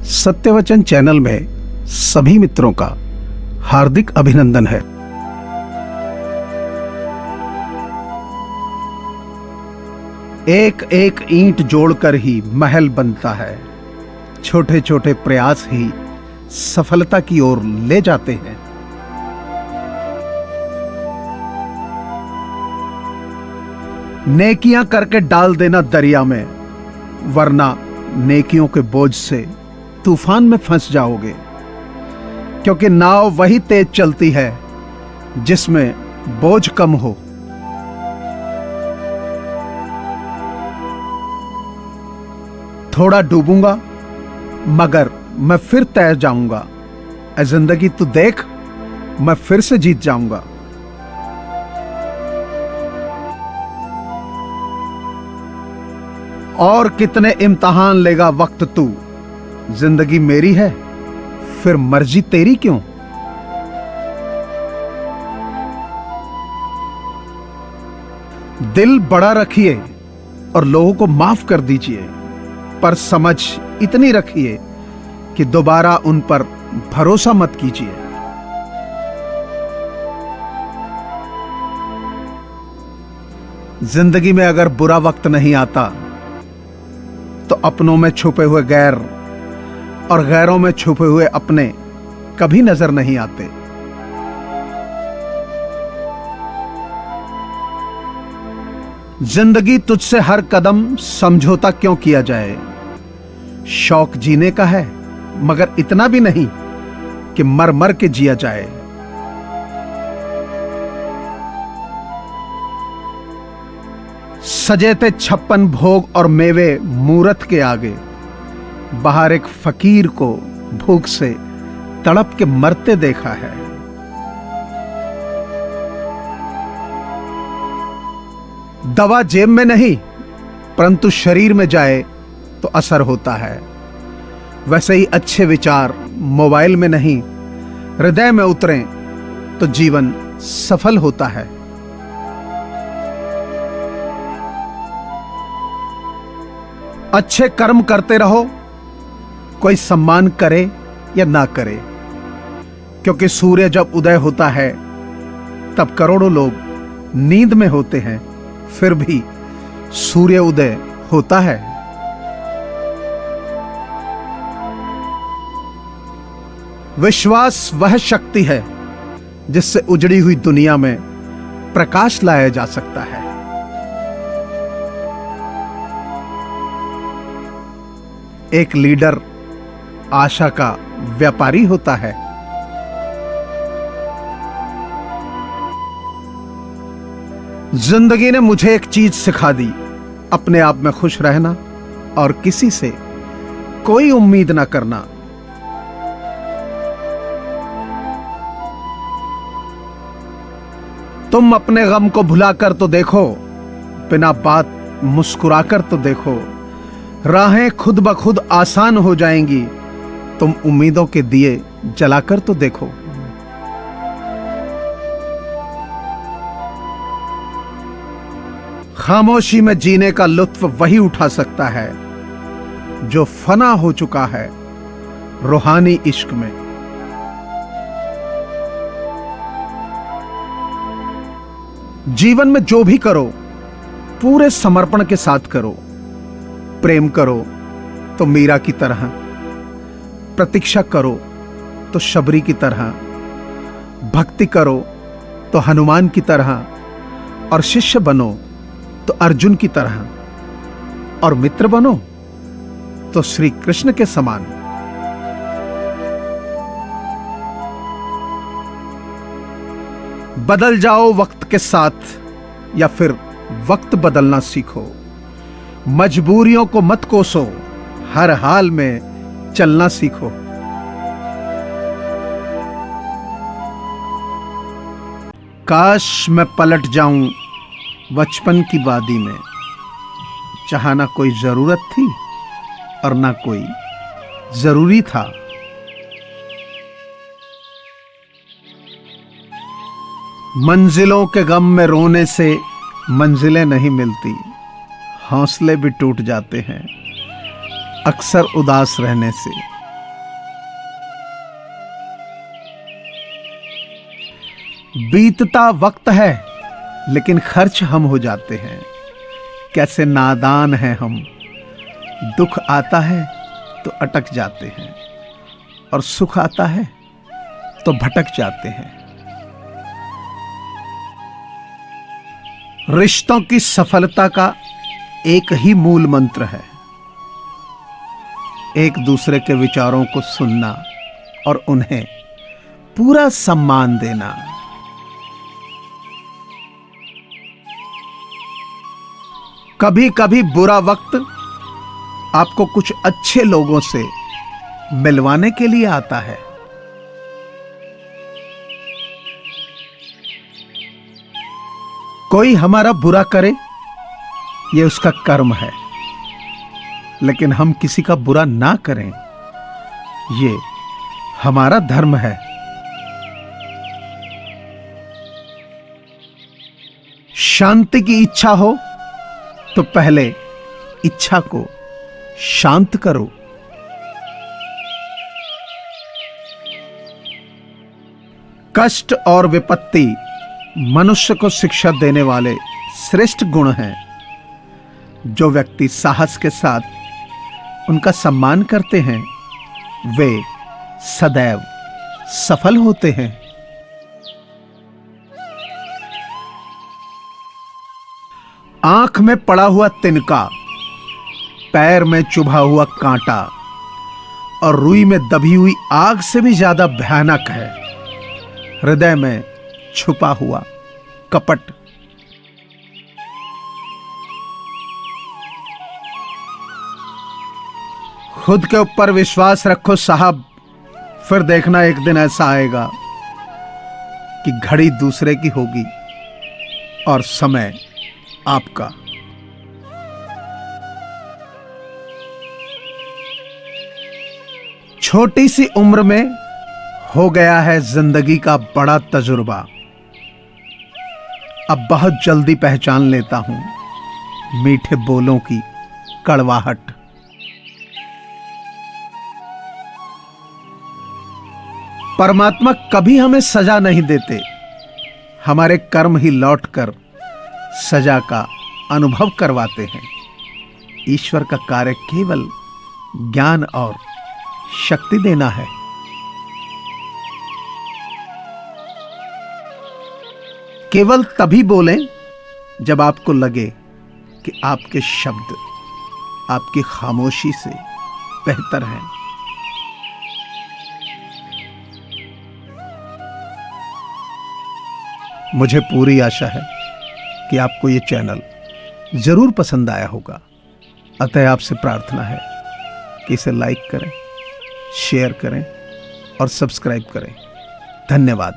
सत्यवचन channel में सभी मित्रों का हार्दिक अभिनंदन है। एक एक ईंट जोड़कर ही महल बनता है। छोटे छोटे प्रयास ही सफलता की ओर ले जाते हैं। नेकियां करके डाल देना दरिया में, वरना नेकियों के बोझ से तूफान में फंस जाओगे। क्योंकि नाव वही तेज चलती है जिसमें बोझ कम हो। थोड़ा डूबूंगा मगर मैं फिर तैर जाऊंगा। ऐ जिंदगी तू देख, मैं फिर से जीत जाऊंगा। और कितने इम्तिहान लेगा वक्त तू, जिंदगी मेरी है फिर मर्जी तेरी क्यों। दिल बड़ा रखिए और लोगों को माफ कर दीजिए, पर समझ इतनी रखिए कि दोबारा उन पर भरोसा मत कीजिए। जिंदगी में अगर बुरा वक्त नहीं आता तो अपनों में छुपे हुए गैर और गैरों में छुपे हुए अपने कभी नजर नहीं आते। जिंदगी तुझसे हर कदम समझौता क्यों किया जाए। शौक जीने का है मगर इतना भी नहीं कि मर मर के जिया जाए। सजे थे 56 भोग और मेवे मूरत के आगे, बाहर एक फकीर को भूख से तड़प के मरते देखा है। दवा जेब में नहीं परंतु शरीर में जाए तो असर होता है। वैसे ही अच्छे विचार मोबाइल में नहीं हृदय में उतरें तो जीवन सफल होता है। अच्छे कर्म करते रहो, कोई सम्मान करे या ना करे। क्योंकि सूर्य जब उदय होता है तब करोड़ों लोग नींद में होते हैं, फिर भी सूर्य उदय होता है। विश्वास वह शक्ति है जिससे उजड़ी हुई दुनिया में प्रकाश लाया जा सकता है। एक लीडर आशा का व्यापारी होता है। जिंदगी ने मुझे एक चीज सिखा दी, अपने आप में खुश रहना और किसी से कोई उम्मीद ना करना। तुम अपने गम को भुलाकर तो देखो, बिना बात मुस्कुराकर तो देखो। राहें खुद ब खुद आसान हो जाएंगी, तुम उम्मीदों के दिए जलाकर तो देखो। खामोशी में जीने का लुत्फ वही उठा सकता है जो फना हो चुका है रूहानी इश्क में। जीवन में जो भी करो पूरे समर्पण के साथ करो। प्रेम करो तो मीरा की तरह, प्रतीक्षा करो तो शबरी की तरह, भक्ति करो तो हनुमान की तरह, और शिष्य बनो तो अर्जुन की तरह, और मित्र बनो तो श्री कृष्ण के समान। बदल जाओ वक्त के साथ या फिर वक्त बदलना सीखो। मजबूरियों को मत कोसो, हर हाल में चलना सीखो। काश मैं पलट जाऊं बचपन की वादी में, जहां ना कोई जरूरत थी और ना कोई जरूरी था। मंजिलों के गम में रोने से मंजिलें नहीं मिलती, हौसले भी टूट जाते हैं अक्सर उदास रहने से। बीतता वक्त है लेकिन खर्च हम हो जाते हैं। कैसे नादान हैं हम, दुख आता है तो अटक जाते हैं और सुख आता है तो भटक जाते हैं। रिश्तों की सफलता का एक ही मूल मंत्र है, एक दूसरे के विचारों को सुनना और उन्हें पूरा सम्मान देना। कभी कभी बुरा वक्त आपको कुछ अच्छे लोगों से मिलवाने के लिए आता है। कोई हमारा बुरा करे यह उसका कर्म है, लेकिन हम किसी का बुरा ना करें ये हमारा धर्म है। शांति की इच्छा हो तो पहले इच्छा को शांत करो। कष्ट और विपत्ति मनुष्य को शिक्षा देने वाले श्रेष्ठ गुण हैं। जो व्यक्ति साहस के साथ उनका सम्मान करते हैं वे सदैव सफल होते हैं। आंख में पड़ा हुआ तिनका, पैर में चुभा हुआ कांटा और रुई में दबी हुई आग से भी ज्यादा भयानक है हृदय में छुपा हुआ कपट। खुद के ऊपर विश्वास रखो साहब, फिर देखना एक दिन ऐसा आएगा कि घड़ी दूसरे की होगी और समय आपका। छोटी सी उम्र में हो गया है जिंदगी का बड़ा तजुर्बा। अब बहुत जल्दी पहचान लेता हूं मीठे बोलों की कड़वाहट। परमात्मा कभी हमें सजा नहीं देते, हमारे कर्म ही लौटकर सजा का अनुभव करवाते हैं। ईश्वर का कार्य केवल ज्ञान और शक्ति देना है। केवल तभी बोलें जब आपको लगे कि आपके शब्द आपकी खामोशी से बेहतर हैं। मुझे पूरी आशा है कि आपको ये चैनल जरूर पसंद आया होगा। अतः आपसे प्रार्थना है कि इसे लाइक करें, शेयर करें और सब्सक्राइब करें। धन्यवाद।